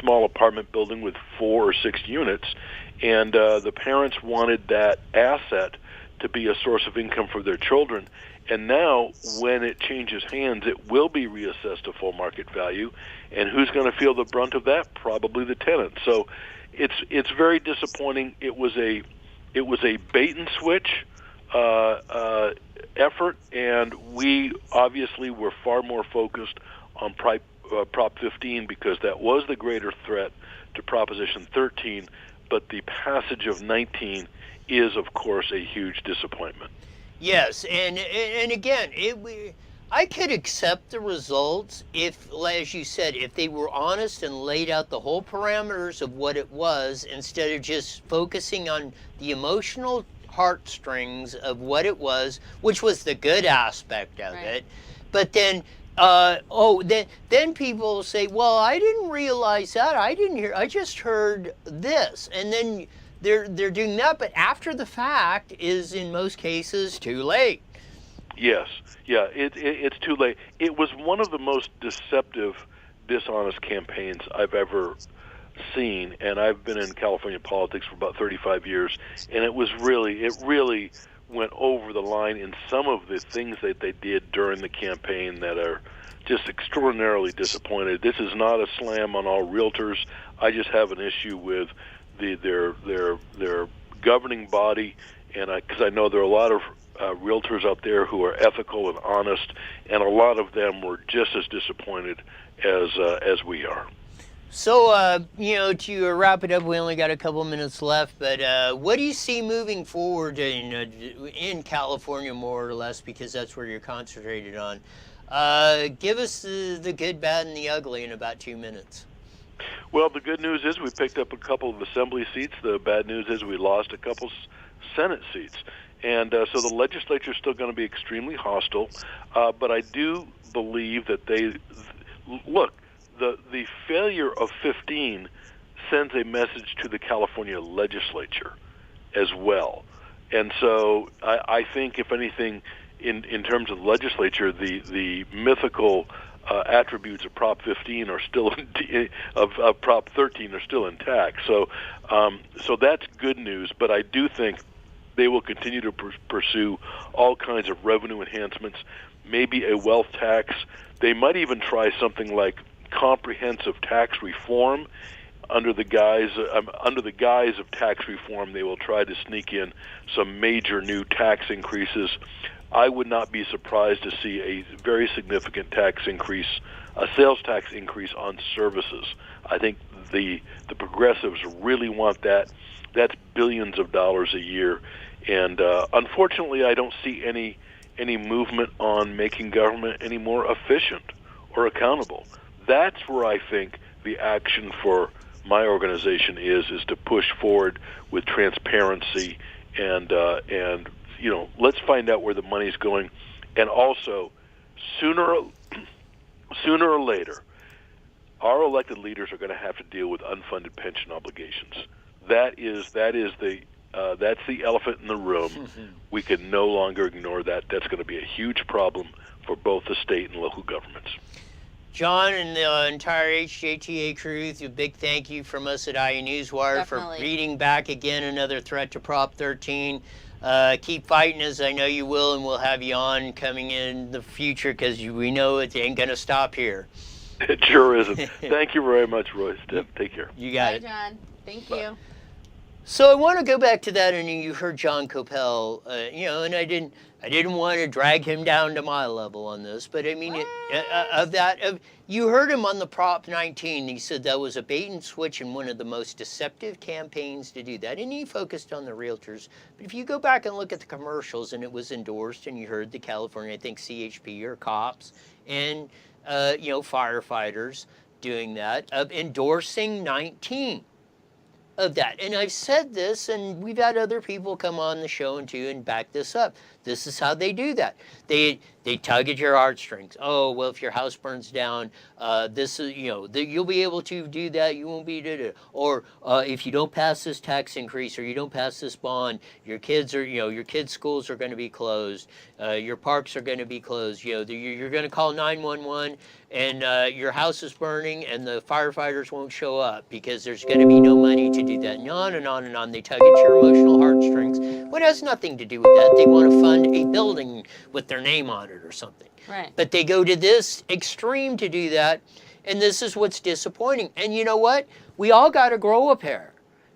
S6: small apartment building with 4 or 6 units, and the parents wanted that asset to be a source of income for their children. And now, when it changes hands, it will be reassessed to full market value. And who's going to feel the brunt of that? Probably the tenant. So, it's very disappointing. It was a bait and switch effort, and we obviously were far more focused on Prop 15 because that was the greater threat to Proposition 13. But the passage of 19 is, of course, a huge disappointment.
S1: Yes, and again, I could accept the results if, as you said, if they were honest and laid out the whole parameters of what it was, instead of just focusing on the emotional heartstrings of what it was, which was the good aspect of it. But then, then people say, well, I didn't realize that. I just heard this. And then they're doing that, but after the fact is in most cases too late.
S6: Yes, yeah, it's too late. It was one of the most deceptive dishonest campaigns I've ever seen, and I've been in California politics for about 35 years, and it really went over the line in some of the things that they did during the campaign that are just extraordinarily disappointed. This is not a slam on all realtors. I just have an issue with their governing body, and because I know there are a lot of realtors out there who are ethical and honest, and a lot of them were just as disappointed as we are.
S1: So, to wrap it up, we only got a couple minutes left, but what do you see moving forward in California, more or less, because that's where you're concentrated on? Give us the good, bad, and the ugly in about 2 minutes.
S6: Well, the good news is we picked up a couple of assembly seats. The bad news is we lost a couple Senate seats. And so the legislature is still going to be extremely hostile. But I do believe that the failure of 15 sends a message to the California legislature as well. And so I think, if anything, in terms of the legislature, the mythical attributes of Prop 15 are still of Prop 13 are still intact. So that's good news. But I do think they will continue to pursue all kinds of revenue enhancements, maybe a wealth tax. They might even try something like comprehensive tax reform. Under the guise of tax reform, they will try to sneak in some major new tax increases. I would not be surprised to see a very significant tax increase, a sales tax increase on services. I think the progressives really want that. That's billions of dollars a year, and unfortunately, I don't see any movement on making government any more efficient or accountable. That's where I think the action for my organization is to push forward with transparency and let's find out where the money's going, and also sooner or later, our elected leaders are going to have to deal with unfunded pension obligations. That's the elephant in the room. We can no longer ignore that. That's going to be a huge problem for both the state and local governments.
S1: John and the entire HJTA crew, a big thank you from us at IE Newswire
S2: Definitely.
S1: for reading back again another threat to Prop 13. Keep fighting, as I know you will, and we'll have you on coming in the future, because we know it ain't going to stop here.
S6: It sure isn't. Thank you very much, Royce. Take care.
S1: You got
S2: Bye,
S1: it.
S2: John. Thank
S6: Bye.
S2: you.
S1: So I want to go back to that, and you heard John Coppell, and I didn't want to drag him down to my level on this, but I mean, you heard him on the Prop 19. He said that was a bait and switch and one of the most deceptive campaigns to do that, and he focused on the realtors. But if you go back and look at the commercials, and it was endorsed, and you heard the California, I think CHP or cops, and firefighters doing that, of endorsing 19. Of that. And I've said this, and we've had other people come on the show and back this up. This is how they do that. They tug at your heartstrings. Oh, well, if your house burns down, this is, you'll be able to do that. You won't be, or if you don't pass this tax increase or you don't pass this bond, your kids' schools are going to be closed. Your parks are going to be closed. You're going to call 911, and your house is burning, and the firefighters won't show up because there's going to be no money to do that. And on and on and on. They tug at your emotional heartstrings. Well, it has nothing to do with that. They want to fund a building with their name on it or something.
S2: Right.
S1: But they go to this extreme to do that, and this is what's disappointing. And you know what? We all got to grow a pair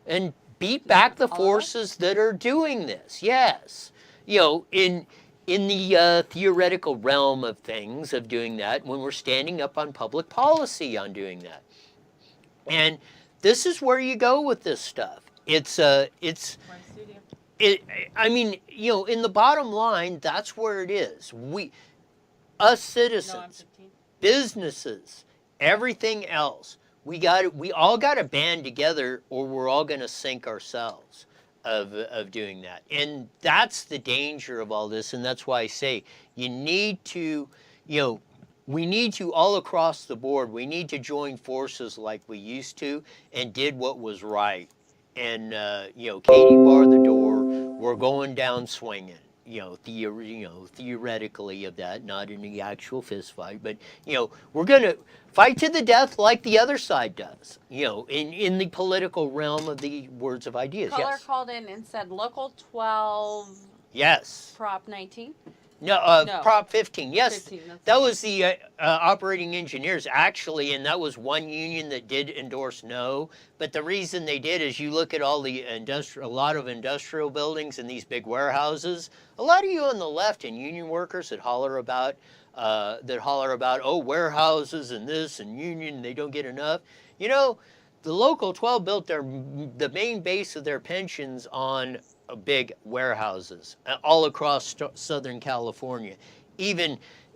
S1: and beat back the forces that are doing this. Yes. In the theoretical realm of things, of doing that, when we're standing up on public policy on doing that. And this is where you go with this stuff. In the bottom line, that's where it is. Us citizens, businesses, everything else, we all got to band together, or we're all going to sink ourselves of doing that. And that's the danger of all this, and that's why I say we need to all across the board, we need to join forces like we used to and did what was right. And, Katie barred the door. We're going down swinging. theoretically of that, not in the actual fist fight, but we're gonna fight to the death like the other side does. In the political realm of the words of ideas.
S2: Caller
S1: Yes.
S2: called in and said Local 12,
S1: Yes.
S2: Prop 19.
S1: No,
S2: No.
S1: Prop 15. Yes,
S2: 15, that's
S1: that
S2: right.
S1: was the operating engineers actually, and that was one union that did endorse no. But the reason they did is you look at all the a lot of industrial buildings and these big warehouses. A lot of you on the left and union workers that holler about warehouses and this and union, they don't get enough. The Local 12 built the main base of their pensions on big warehouses all across Southern California.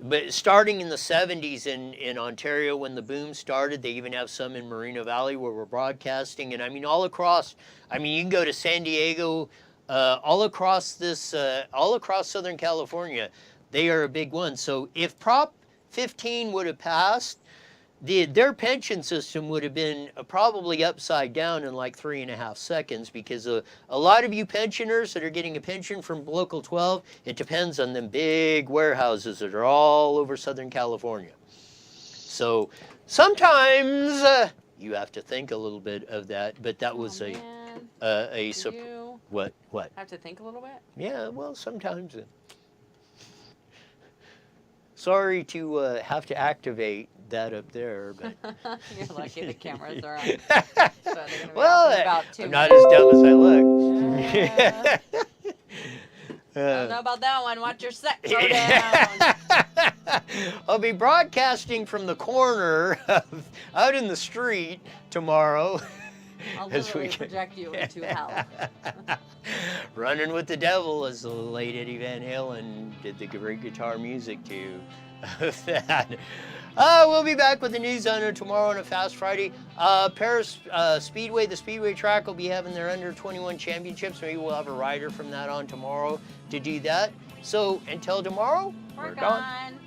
S1: But starting in the 70s in Ontario when the boom started, they even have some in Moreno Valley where we're broadcasting. And I mean, all across, you can go to San Diego, all across Southern California, they are a big one. So if Prop 15 would have passed, their pension system would have been probably upside down in like 3.5 seconds, because a lot of you pensioners that are getting a pension from Local 12, it depends on them big warehouses that are all over Southern California. So sometimes you have to think a little bit of that, but that was
S2: You
S1: what?
S2: have to think a little bit?
S1: Yeah, well, sometimes. Sorry to have to activate that up there, but
S2: You're lucky the cameras are on. So they're gonna be
S1: well,
S2: off in about 2
S1: I'm
S2: minutes.
S1: not as dumb as I look.
S2: I don't know about that one. Watch your set go down.
S1: I'll be broadcasting from the corner out in the street tomorrow.
S2: I'll
S1: as
S2: literally
S1: we-
S2: project you into hell.
S1: Running with the Devil, as the late Eddie Van Halen did the great guitar music to that. We'll be back with the News Zone tomorrow on a Fast Friday. Paris Speedway, the Speedway track will be having their under 21 championships. Maybe we'll have a rider from that on tomorrow to do that. So until tomorrow,
S2: We're gone.